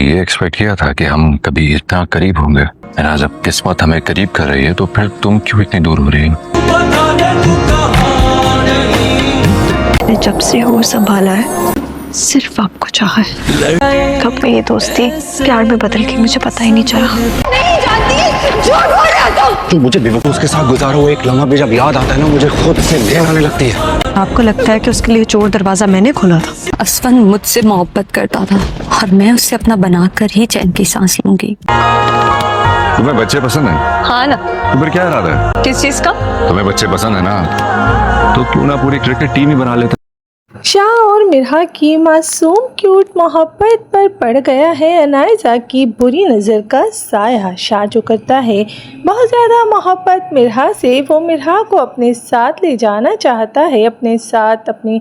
ये एक्सपेक्ट किया था कि हम कभी इतना करीब होंगे। आज अब किस्मत हमें करीब कर रही है, तो फिर तुम क्यों इतनी दूर हो रही हो? मैंने जब से होश संभाला है सिर्फ आपको चाहा है। कब में ये दोस्ती प्यार में बदल गई मुझे पता ही नहीं चला। नहीं जानती, झूठ बोल रहा था। तो मुझे बेवकूफ के साथ गुजारा हुआ एक लम्हा भी जब याद आता है ना, मुझे खुद से घृणा आने लगती है। आपको लगता है कि उसके लिए चोर दरवाजा मैंने खोला था? असफन मुझसे मोहब्बत करता था और मैं उससे अपना बनाकर ही चैन की सांस लूंगी। तुम्हें बच्चे पसंद है? हाँ ना। तो फिर क्या इरादा है? किस चीज का? तुम्हें बच्चे पसंद है ना, तो क्यों ना पूरी क्रिकेट टीम ही बना लेते। शाह और मिरहा की मासूम क्यूट मोहब्बत पर पड़ गया है अनायजा की बुरी नज़र का साया। शाह जो करता है बहुत ज़्यादा मोहब्बत मिरहा से, वो मिरहा को अपने साथ ले जाना चाहता है, अपने साथ अपने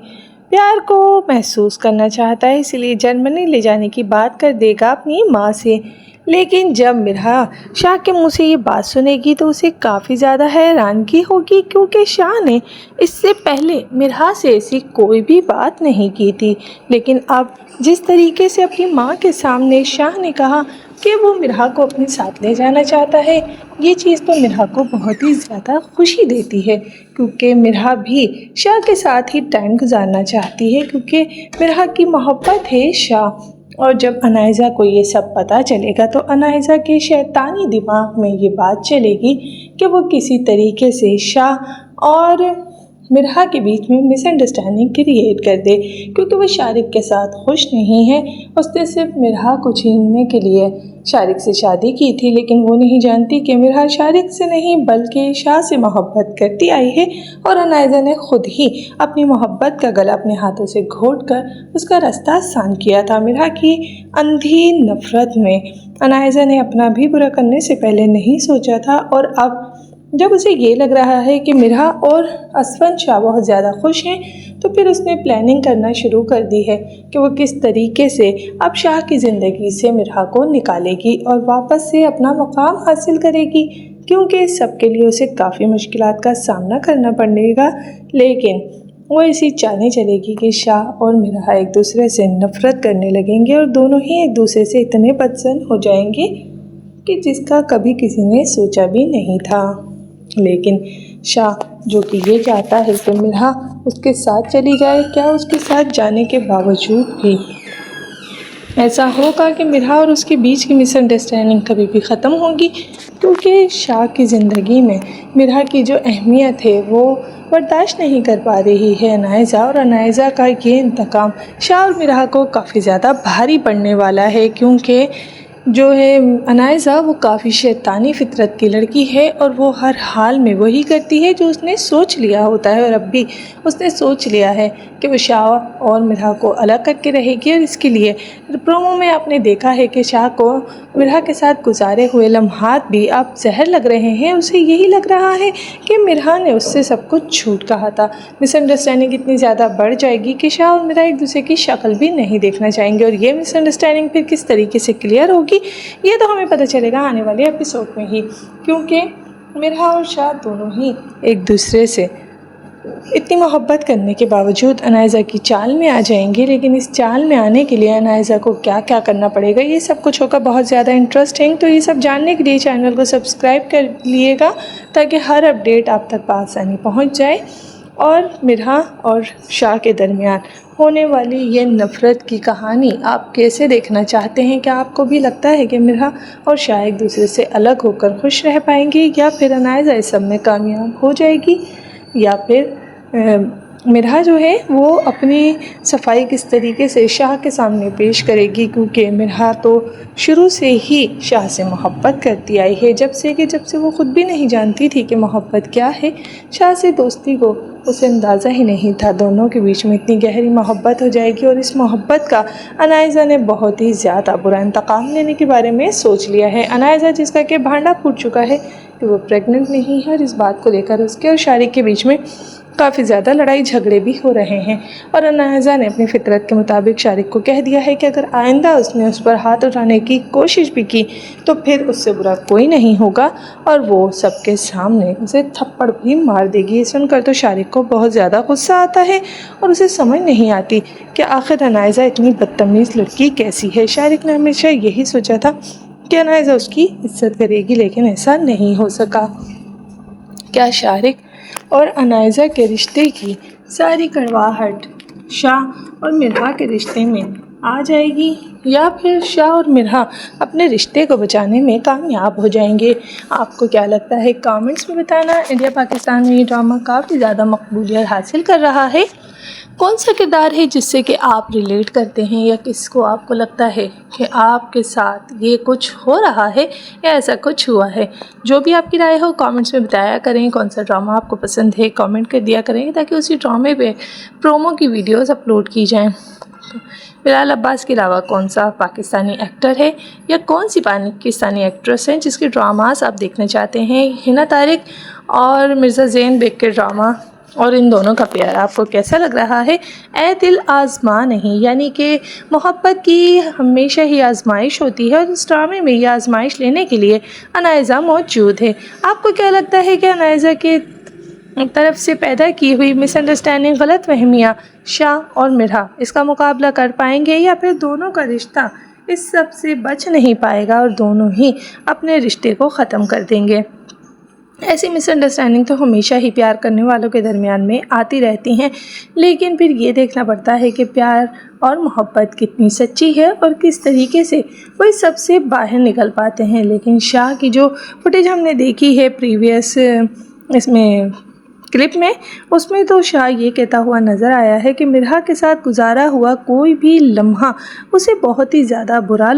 प्यार को महसूस करना चाहता है, इसलिए जर्मनी ले जाने की बात कर देगा अपनी माँ से। लेकिन जब मिरहा शाह के मुंह से ये बात सुनेगी तो उसे काफ़ी ज़्यादा हैरानगी होगी, क्योंकि शाह ने इससे पहले मिरहा से ऐसी कोई भी बात नहीं की थी। लेकिन अब जिस तरीके से अपनी माँ के सामने शाह ने कहा कि वो मिरहा को अपने साथ ले जाना चाहता है, ये चीज़ तो मिरहा को बहुत ही ज़्यादा खुशी देती है, क्योंकि मिरहा भी शाह के साथ ही टाइम गुजारना चाहती है, क्योंकि मिरहा की मोहब्बत है शाह। और जब अनायजा को ये सब पता चलेगा तो अनायजा के शैतानी दिमाग में ये बात चलेगी कि वो किसी तरीके से शाह और मिरहा के बीच में मिसअंडरस्टैंडिंग क्रिएट कर दे, क्योंकि वो शारिक के साथ खुश नहीं है। उसने सिर्फ मिरहा को छीनने के लिए शारिक से शादी की थी, लेकिन वो नहीं जानती कि मिरहा शारिक से नहीं बल्कि शाह से मोहब्बत करती आई है। और अनायजा ने खुद ही अपनी मोहब्बत का गला अपने हाथों से घोट कर उसका रास्ता आसान किया था। मिरहा की अंधी नफरत में अनायजा ने अपना भी बुरा करने से पहले नहीं सोचा था, और अब जब उसे ये लग रहा है कि मिरहा और असफन शाह बहुत ज़्यादा खुश हैं, तो फिर उसने प्लानिंग करना शुरू कर दी है कि वो किस तरीके से अब शाह की ज़िंदगी से मिरहा को निकालेगी और वापस से अपना मकाम हासिल करेगी, क्योंकि सबके लिए उसे काफ़ी मुश्किलात का सामना करना पड़ेगा। लेकिन वो ऐसी चालने चलेगी कि शाह और मिरहा एक दूसरे से नफ़रत करने लगेंगे और दोनों ही एक दूसरे से इतने पसंद हो जाएंगे कि जिसका कभी किसी ने सोचा भी नहीं था। लेकिन शाह जो कि ये चाहता है कि मिरहा उसके साथ चली जाए, क्या उसके साथ जाने के बावजूद भी ऐसा होगा कि मिरहा और उसके बीच की मिसअंडरस्टैंडिंग कभी भी ख़त्म होगी, क्योंकि शाह की ज़िंदगी में मिरहा की जो अहमियत है वो बर्दाश्त नहीं कर पा रही है अनायजा। और अनायजा का ये इंतकाम शाह और मिरहा को काफ़ी ज़्यादा भारी पड़ने वाला है, क्योंकि जो है अनायजा वो काफ़ी शैतानी फितरत की लड़की है और वो हर हाल में वही करती है जो उसने सोच लिया होता है। और अब भी उसने सोच लिया है कि वो शाह और मिरहा को अलग करके रहेगी, और इसके लिए प्रोमो में आपने देखा है कि शाह को मिरहा के साथ गुजारे हुए लम्हात भी अब जहर लग रहे हैं। उसे यही लग रहा है कि मिरहा ने उससे सब कुछ झूठ कहा था। मिसअंडरस्टैंडिंग इतनी ज़्यादा बढ़ जाएगी कि शाह और मिरहा एक दूसरे की शक्ल भी नहीं देखना चाहेंगे, और ये मिसअंडरस्टैंडिंग फिर किस तरीके से क्लियर होगी ये तो हमें पता चलेगा आने वाले एपिसोड में ही, क्योंकि मिरहा और शाह दोनों ही एक दूसरे से इतनी मोहब्बत करने के बावजूद अनायजा की चाल में आ जाएंगे। लेकिन इस चाल में आने के लिए अनायजा को क्या क्या करना पड़ेगा, ये सब कुछ होगा बहुत ज़्यादा इंटरेस्टिंग। तो ये सब जानने के लिए चैनल को सब्सक्राइब कर लिएगा, ताकि हर अपडेट आप तक आसानी पहुँच जाए। और मिरहा और शाह के दरमियान होने वाली ये नफ़रत की कहानी आप कैसे देखना चाहते हैं? क्या आपको भी लगता है कि मिरहा और शाह एक दूसरे से अलग होकर खुश रह पाएंगे, या फिर अनायजा इस सब में कामयाब हो जाएगी, या फिर मिरहा जो है वो अपनी सफाई किस तरीके से शाह के सामने पेश करेगी? क्योंकि मिरहा तो शुरू से ही शाह से मोहब्बत करती आई है, जब से वो ख़ुद भी नहीं जानती थी कि मोहब्बत क्या है। शाह से दोस्ती को उसे अंदाज़ा ही नहीं था, दोनों के बीच में इतनी गहरी मोहब्बत हो जाएगी। और इस मोहब्बत का अनायजा ने बहुत ही ज़्यादा बुरा इंतकाम लेने के बारे में सोच लिया है। अनायजा जिसका कि भांडा फूट चुका है कि वो प्रेग्नेंट नहीं है, और इस बात को लेकर उसके और शारिक के बीच में काफ़ी ज़्यादा लड़ाई झगड़े भी हो रहे हैं और अनायज़ा ने अपनी फितरत के मुताबिक शारिक को कह दिया है कि अगर आइंदा उसने उस पर हाथ उठाने की कोशिश भी की तो फिर उससे बुरा कोई नहीं होगा और वो सबके सामने उसे थप्पड़ भी मार देगी। ये सुनकर तो शारिक को बहुत ज़्यादा गुस्सा आता है और उसे समझ नहीं आती कि आखिर अनायज़ा इतनी बदतमीज़ लड़की कैसी है। शारिक ने हमेशा यही सोचा था कि अनायज़ा उसकी इज्जत करेगी, लेकिन ऐसा नहीं हो सका। क्या शारिक और अनायज़ा के रिश्ते की सारी कड़वाहट शाह और मिरहा के रिश्ते में आ जाएगी या फिर शाह और मिरहा अपने रिश्ते को बचाने में कामयाब हो जाएंगे? आपको क्या लगता है कमेंट्स में बताना। इंडिया पाकिस्तान में ये ड्रामा काफ़ी ज़्यादा मकबूलियत हासिल कर रहा है। कौन सा किरदार है जिससे कि आप रिलेट करते हैं या किसको आपको लगता है कि आपके साथ ये कुछ हो रहा है या ऐसा कुछ हुआ है? जो भी आपकी राय हो कमेंट्स में बताया करें। कौन सा ड्रामा आपको पसंद है कमेंट कर दिया करें ताकि उसी ड्रामे पे प्रोमो की वीडियोस अपलोड की जाएं। बिलाल अब्बास के अलावा कौन सा पाकिस्तानी एक्टर है या कौन सी पाकिस्तानी एक्ट्रेस हैं जिसके ड्रामास आप देखना चाहते हैं? हिना तारिक और मिर्ज़ा ज़ैन बेग के ड्रामा और इन दोनों का प्यार आपको कैसा लग रहा है? ए दिल आज़मा नहीं, यानी कि मोहब्बत की हमेशा ही आजमाइश होती है और इस ड्रामे में ये आजमाइश लेने के लिए अनायज़ा मौजूद है। आपको क्या लगता है कि अनायज़ा के तरफ से पैदा की हुई मिसअंडरस्टैंडिंग, गलत फहमियाँ शाह और मिरहा इसका मुकाबला कर पाएंगे या फिर दोनों का रिश्ता इस सब से बच नहीं पाएगा और दोनों ही अपने रिश्ते को ख़त्म कर देंगे? ऐसी मिसअंडरस्टैंडिंग तो हमेशा ही प्यार करने वालों के दरमियान में आती रहती हैं, लेकिन फिर ये देखना पड़ता है कि प्यार और मोहब्बत कितनी सच्ची है और किस तरीके से वो इस सबसे बाहर निकल पाते हैं। लेकिन शाह की जो फुटेज हमने देखी है प्रीवियस इसमें क्लिप में, उसमें तो शाह ये कहता हुआ नज़र आया है कि मिरहा के साथ गुजारा हुआ कोई भी लम्हा उसे बहुत ही ज़्यादा बुरा